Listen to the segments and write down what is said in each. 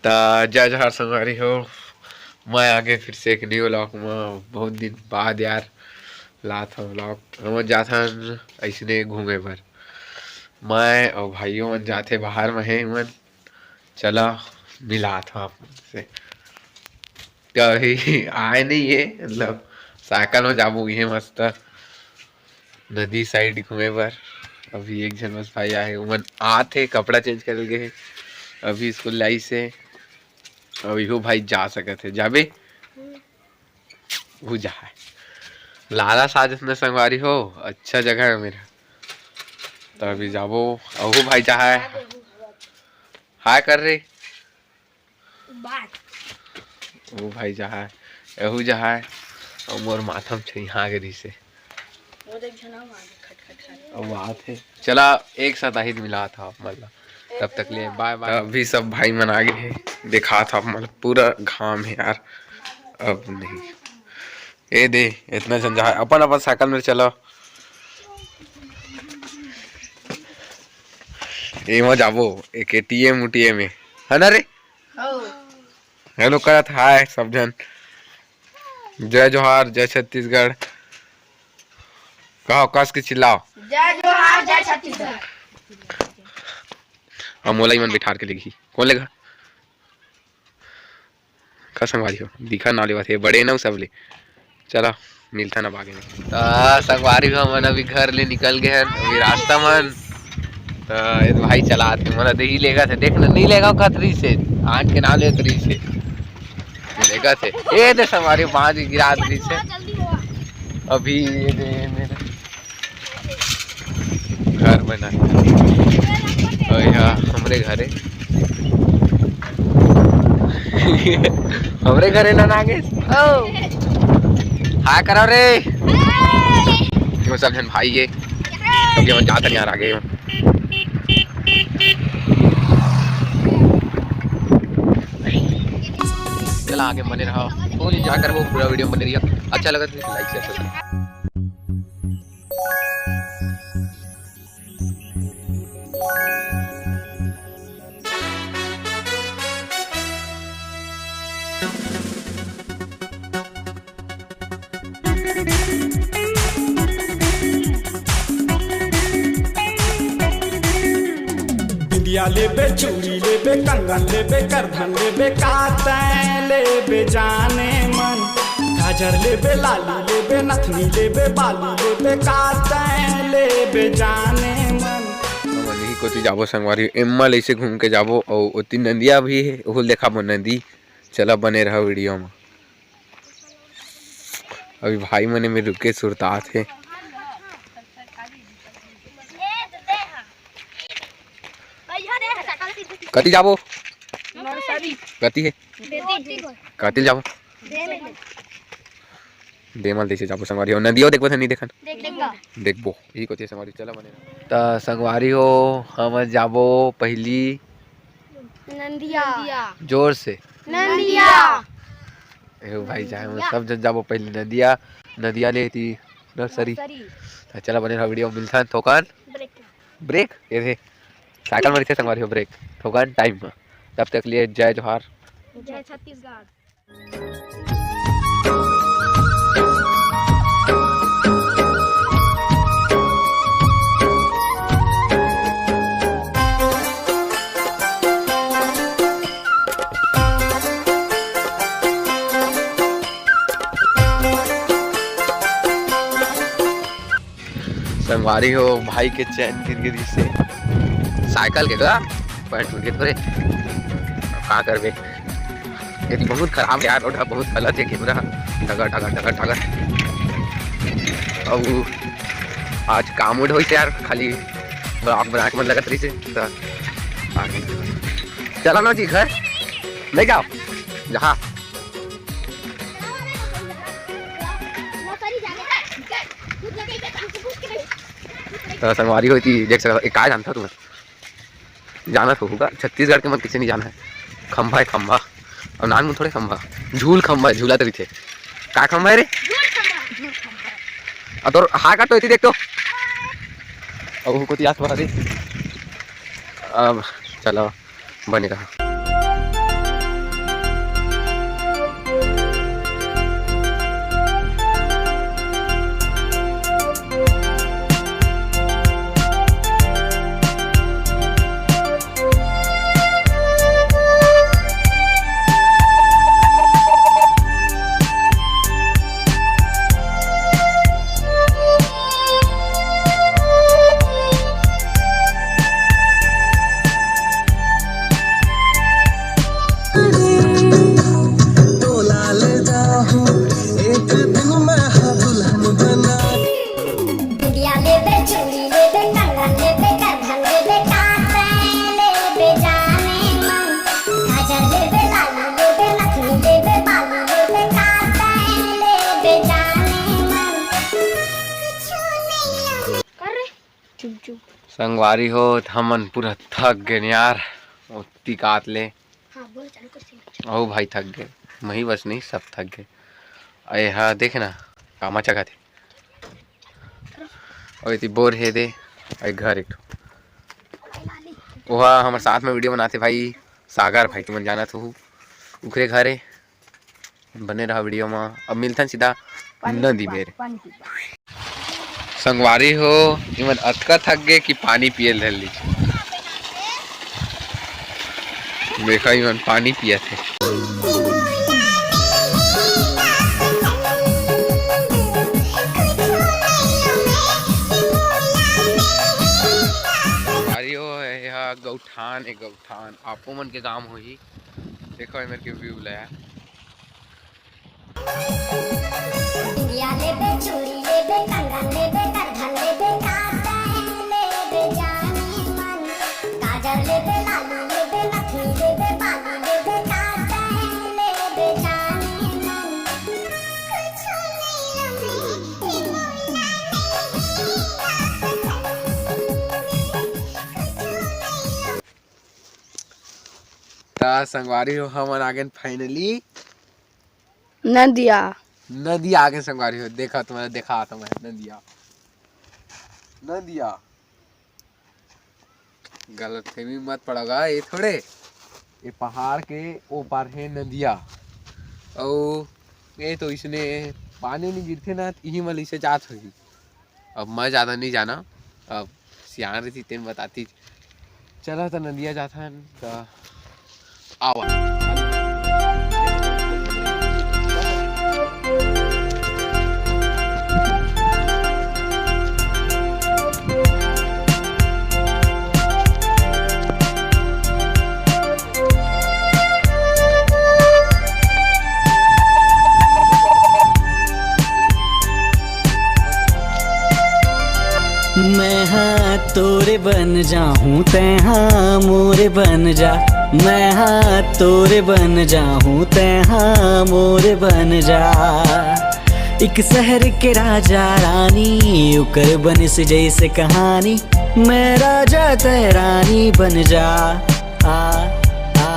जय जोहार संगवारी हो। मैं आगे फिर से एक न्यू व्लॉग में बहुत दिन बाद यार लात व्लॉग हम जाथन ऐसने घूमे बर। मैं और भाइयों मन जाते बाहर में है मन चला मिला था आप से कभी आए नहीं है मतलब साइकिल में जाबू ये मस्त नदी साइड घूमे बर। अभी एक जन बस भाई आए मन आते कपड़ा चेंज कर गए अभी स्कूल लाई से अभी हो भाई जा सकते जाबे वो जा है लाला साजत ने संगवारी हो अच्छा जगह है मेरा तो अभी जाबो अहू भाई जा है हाय कर रहे वो भाई जा है अहू जा है और मोर माथम छे यहाँ गिरी से अब आते चला एक साथ ही मिला था मतलब तब तक लिए बाय बाय। अभी सब भाई मन आगे है दिखा था मतलब पूरा घाम है यार अब नहीं ए दे इतना झंझा है अपन अपन साइकिल में चलो ए जाबो एक एटीएम उटीएम में है ना रे हेलो करत हाय सब जन जय जोहार जय छत्तीसगढ़ कहो कस के चिल्लाओ जय जोहार जय छत्तीसगढ़। हम मोला ही मन बिठार के लेगी कौन लेगा का संगवारी हो दिखा ना लेवा थे बड़े ना सब ले चला मिलता ना बागे में संगवारी हो मन अभी घर ले निकल गए हैं अभी रास्ता मन ये भाई चला थे मन दे ही लेगा थे देखना नहीं लेगा खतरी से आठ के ना ले तरी से लेगा थे ए दे संगवारी पांच गिरा तरी से अभी ये दे मेरा घर बना हमरे घरे हमरे घरे ना नागे हाय करो रे वो सब जन भाई है कभी हम जाता नहीं आ आगे चला आगे बने रहो फुल एंजॉय कर वो पूरा वीडियो बने रही अच्छा लगा तो लाइक शेयर करो। बिंदिया लेबे चूड़ी लेबे कंगन लेबे करधन लेबे कातैं लेबे जाने मन गाजर लेबे लाली लेबे नथनी लेबे बाली लेबे कातैं लेबे जाने मन। यही कोती जाबो संगवारी एम्मल ऐसे घूम के जाबो और उतनी नदिया भी है वो देखा वो नदी चला बने रहा वीडियो में। अभी भाई मने में रुके सुरतात है कति जाबो कति है कति जाबो देमल देसे जाबो संगवारी हो नदियो देखबो नहीं देखन देखबो यही कोती संगवारी चला बने ता संगवारी हो हम जाबो पहली नंदिया जोर से नंदिया ए भाई जाए सब जन जाबो पहली नदिया नदिया ले थी नर्सरी चला बने रहा वीडियो मिलता थोकान ब्रेक ये थे साइकिल में थे संगवारी हो ब्रेक थोकान टाइम में तब तक लिए जय जोहार जय छत्तीसगढ़। संगवारी हो भाई के चैन गिर गिरी से साइकिल के का पैंट टूट गए थोड़े का करबे ये बहुत खराब यार रोड बहुत गलत है कैमरा ठगर ठगर ठगर ठगर अब आज काम उड़ हो यार खाली ब्लॉग बना के मन लगा तरी से आगे चला ना जी घर ले जाओ जहाँ तो संगवारी होती देख सकता एक काय जानता तुम्हें जाना तो होगा छत्तीसगढ़ के मत किसी नहीं जाना है खंभा है खंभा और नान में थोड़े खंभा झूल खंभा झूला तरी थे का खंभा है रे तो हाँ का तो देख तो अब को याद बता दे अब चलो बने रहा। संगवारी हो हमन पूरा थक गए यार, उतनी काट ले। हाँ बोल चालू कर। ओ भाई थक गए, मही बस नहीं सब थक गए। अरे हाँ देख ना कामा चका थे और इतनी बोर है दे। अरे घर एक वह हमारे साथ में वीडियो बनाते भाई सागर भाई, तुमन जाना तो उखरे घर है, बने रहा वीडियो में। अब मिलता सीधा नदी बेर। संगवारी हो इमन अतका थक गए कि पानी पिए धर ली। देखा इमन पानी पिया थे। गौठान है गौठान, आपो मन के काम होही। देखो मेरे के व्यू लाया। बिंदिया लेबे चूड़ी लेबे कंगन लेबे करधन लेबे काटन लेबे जानी मन काजल लेबे लाली लेबे नथनी लेबे बाली लेबे काटन लेबे जानी मन कुछ नहीं संगवारी हो हमन आगे फाइनली नदिया। नदी आगे संगवारी हो। देखा तुम्हारा देखा था मैं नदिया नदिया। गलत फहमी मत पड़ेगा ये थोड़े, ये पहाड़ के ऊपर है नदिया। और ये तो इसने पानी नहीं गिरते ना यही मल इसे जात होगी। अब मैं ज़्यादा नहीं जाना, अब सियान रही तेन बताती। चला तो नदिया जाता तो आवा। मैं हाँ तोरे बन जाऊँ तै हाँ मोरे बन जा। मैं हाँ तोरे बन जाऊँ तै हाँ मोरे बन जा। एक शहर के राजा रानी उकर बन से जैसे कहानी। मैं राजा तै रानी बन जा। आ आ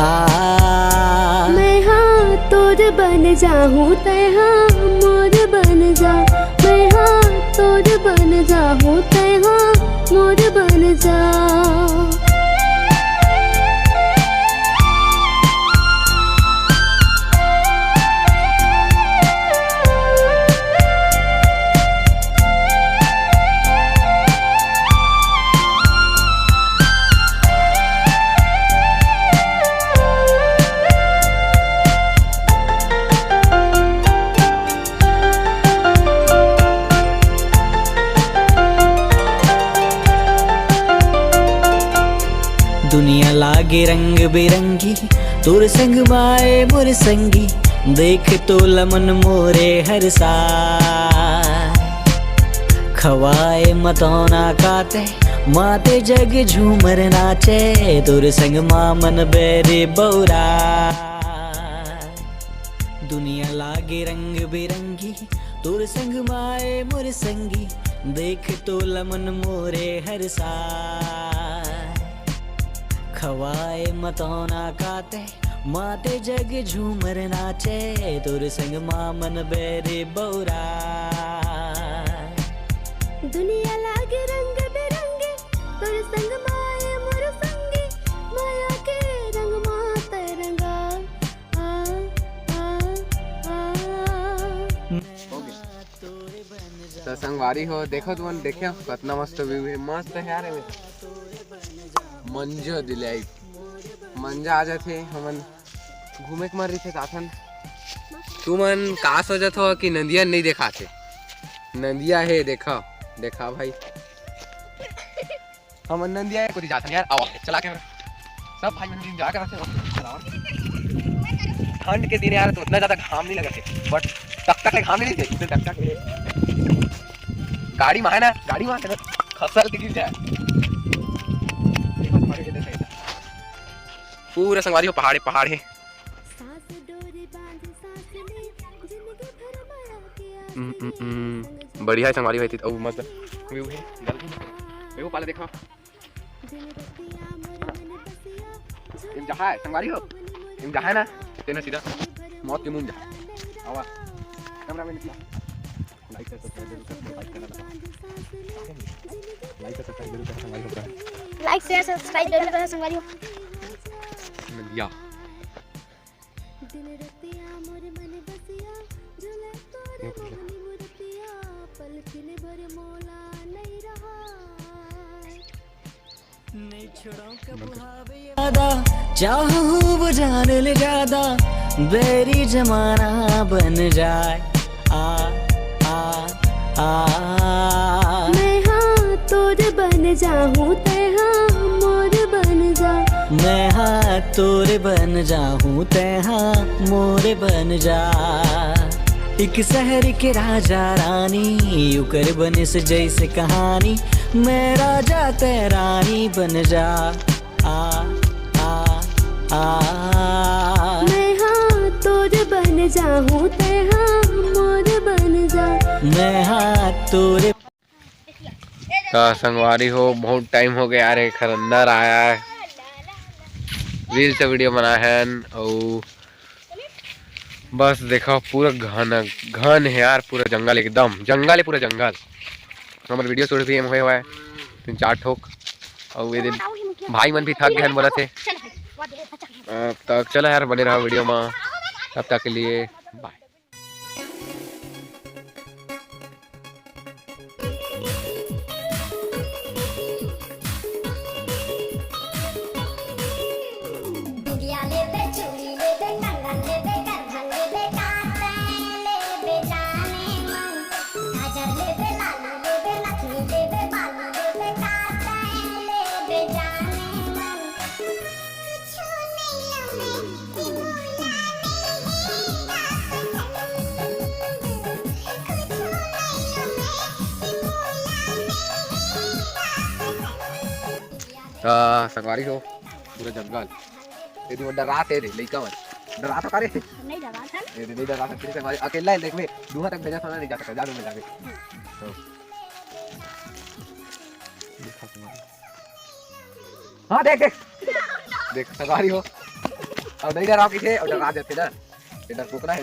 आ मैं हाँ तोर बन जाऊँ तै हाँ मोर बन जा। मैं हाँ तोर बन जाऊँ तै हाँ मोर बन जा। दुनिया लागे रंग बिरंगी तोर संग माए मोर संगी। देख तो लमन मोरे हर सा खवाए मतौना काते माते जग झूमर नाचे। तोर संग मामन बेरे बौरा। दुनिया लागे रंग बिरंगी तोर संग माए मोर संगी। देख तो लमन मोरे हर सा खवाए मतौना काते माते जग झूमर नाचे। तोर संग मामन बेरे बौरा। दुनिया लागे रंग बिरंगे तोर संग माए मोर संगी। माया के रंग मात रंगा आ आ आ। तो संगवारी हो देखो तुम देखे कितना मस्त व्यू है। मस्त है यार मंजो दिलाई मंजा आ जाते हमन घूमे के मर रही थे ताथन। तुमन का सोचत हो कि नदिया नहीं देखा थे? नदिया है देखा देखा भाई हमन नदिया है कुछ जाता यार। आवा चला के सब भाई मन जा कर ठंड के दिन यार तो उतना ज्यादा घाम नहीं लगा थे, बट तक तक घाम नहीं थे इतने तक तक। गाड़ी में है ना, गाड़ी में खसल के गिर जाए। पूरा संगवारी हो पहाड़ पहाड़ है। बढ़िया है संगवारी हुई थी। मस्त व्यू है। वो पाला देखो इन जहाँ है संगवारी हो इन जहाँ है ना तेना सीधा मौत के मुंह जा आवा कैमरा में निकला लाइक कर सब्सक्राइब जरूर करना लाइक करना लाइक कर सब्सक्राइब जरूर करना संगवारी होगा लाइक शेयर सब्सक्राइब जरूर करना संगवारी हो या चाहूं वो जान ले ज्यादा बेरी जमाना बन जाए आ आ आ मैं हाँ तोर बन जाऊँ ते हाँ मोर बन जा मैं हाँ तोरे बन जाऊं ते हाँ मोरे बन जा एक शहर के राजा रानी यू कर बने से जैसे कहानी मैं राजा ते रानी बन जा आ आ आ मैं हाँ तोर बन जाऊँ ते हाँ मोर बन जा मैं हाँ तोरे संगवारी हो बहुत टाइम हो गया यार एक अंदर आया है रील से वीडियो बनाया है और बस देखो पूरा घन है यार पूरा जंगल एकदम जंगल है पूरा जंगल हमारे वीडियो शूट भी हुए हुआ है 3-4 ठोक और ये दिन भाई मन भी थक गए बोला थे तब चला यार बने रहा वीडियो में तब तक के लिए बाय। बिंदिया लेबे चूड़ी लेबे कंगन लेबे करधन लेबे काटे लेबे जाने मन काजर लेबे लाली लेबे नथनी लेबे बाली लेबे काटे लेबे जाने मन कुछ नहीं लम्हे संगवारी हो पूरा जंगल ये तो डरात है रे लइका मन डरात करे नहीं डरा था ये नहीं डरात फिर संगवारी अकेला है देख में दूहा तक भेजा सोना नहीं जा सकता जा में जाके हां देख देख देख संगवारी हो अब नहीं डराओ किसे और डरा जाते ना इधर पोकना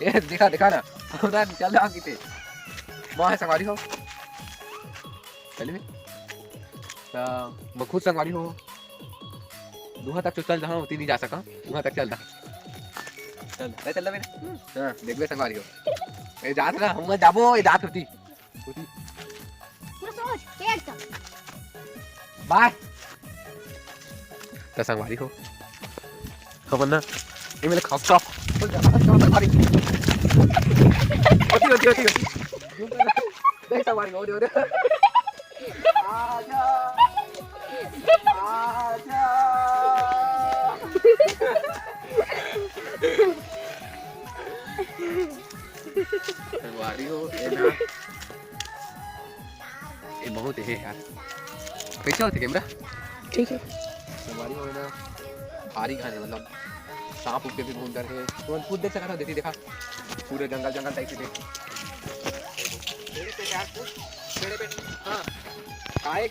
ये दिखा दिखा ना उधर चल रहा किते वहां है संगवारी हो चल में खुद संगवारी हो दूहा तक चल जहाँ होती नहीं जा सका वहाँ तक चल रहा चल रहा मैंने हाँ देख ले संगवारी हो ये जात ना हम जाबो ये जात होती पूरा सोच पेड़ तक बाय तो संगवारी हो खबर ना ये मेरे खास का संगवारी होती देख संगवारी हो दे आजा आजा संगवारी हो ये ना ये बहुत है यार कैसे होती कैमरा ठीक है संगवारी हो ना भारी खाने मतलब सांप उठ के भी घूम कर है तो खुद देख सका था देखी देखा पूरे जंगल टाइप से देख हाँ काहे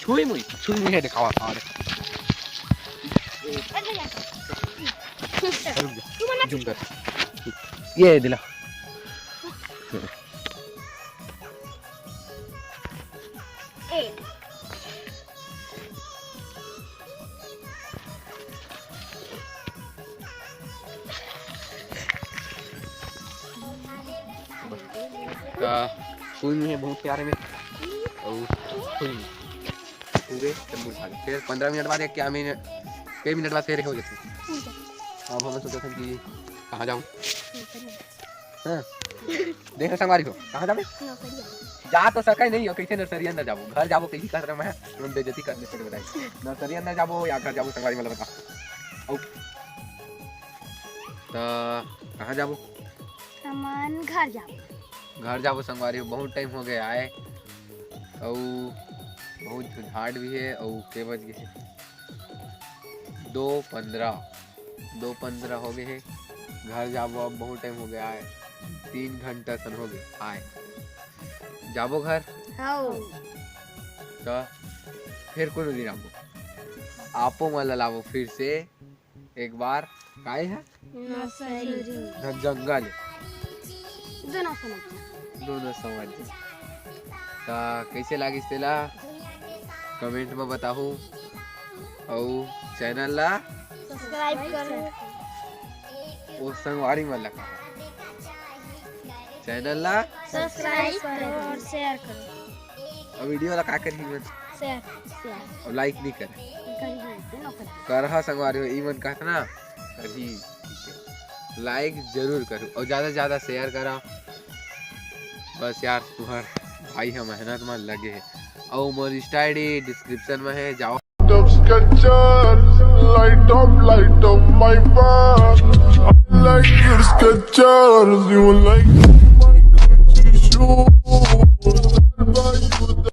छुई मुई है दिखावा और जूम कर ये दिला छुई मुई है बहुत प्यारे में और छुई पूरे तंबू खा फिर 15 मिनट बाद क्या मिनट बाद फिर हो जाते अब हम सोचते थे कि कहाँ जाऊँ हाँ देखो संगवारी को कहाँ जावे जा तो सका ही नहीं हो कैसे नर्सरी अंदर जाबो घर जाबो कैसे कर रहा मैं तुम बेइज्जती करने से बताई नर्सरी अंदर जाबो या घर जाबो संगवारी वाला बता औ तो कहाँ जाबो सामान घर जाबो संगवारी बहुत टाइम हो गया आए और बहुत झाड़ भी है और के बज गए 2:15 हो गए हैं घर जाबो अब बहुत टाइम हो गया है 3 घंटा सन हो गए आए जाबो घर हां तो फिर कोनो दिन आबो आपो मला लावो फिर से एक बार काय है जंगल दोनों समझ तो कैसे लागिस तेला कमेंट में बताहू और चैनल ला सब्सक्राइब करो वो संगवारी में लगा चैनल ला सब्सक्राइब करो और शेयर करो और वीडियो ला का करही मन शेयर और लाइक नहीं करे करिए करहा संगवारी हो ई मन कहत ना करही लाइक जरूर करो और ज्यादा से ज्यादा शेयर करा बस यार तुहर भाई हम मेहनत में लगे है और मोर इंस्टा आईडी डिस्क्रिप्शन में है जाओ Light up my bar. I like your Skechers. You like my Gucci shoes. I'll buy you